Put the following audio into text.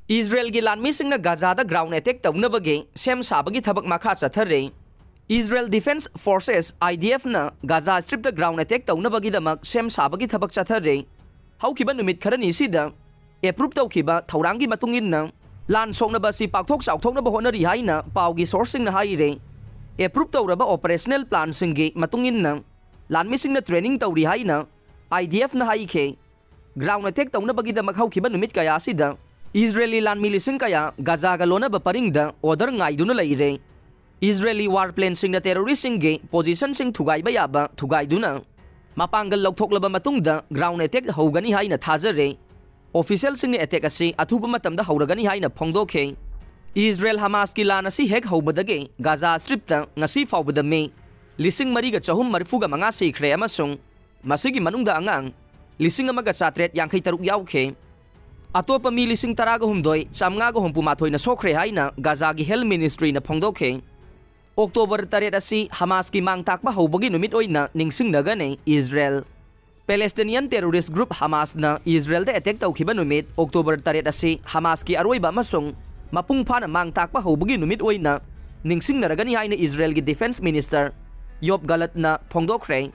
Israelgi lanmisingna Gazada ground attack tawnabagi sem sabagi thabak makha chathare. Israel Defense Forces IDF na Gaza Strip da ground attack tawnabagi damak sem sabagi thabak chathare. Haukiba numit kharani sida approve tawkiba thaurangi matungin na lan songnaba si pakthok chauthoknaba honari haina paugi sourcing na haire. Approve tawraba operational plan singi matungin na lanmising na training tawri haina IDF na haike. Ground attack tawnabagi damak haukiba numit kaya sida Israeli land milising kaya Gaza galona ba paringda order ngaiduna laire. Israeli warplane sing na terrorist singe position sing thugay bayaba thugaiduna mapanggal lawthoklaba matungda ground attack hogani haina thajare. Official sing ni attack asi athuba matamda hawragani haina phongdokhe. Israel Hamas ki lan asi hek hobadage Gaza Strip ta ngasi fawbada me lising mariga chahum marfuga manga sikhre amasung masigi manungda angang lising amaga chatret yangkhai taruk yauke. Atopa mi lising taraga humdoi samnga go humpu mathoi na sokre haina Gaza gi Health Ministry na phongdokhe. October 3 asi Hamas ki mangtakba hobagi numit oina ningsing nagane Israel. Palestinian terrorist group Hamas na Israel da attack tawkhiba numit October 3 asi Hamas ki aroiba masung mapungpha na mangtakba hobagi numit oina ningsing naragani haina Israel gi Defense Minister Yoav Gallant na phongdokre.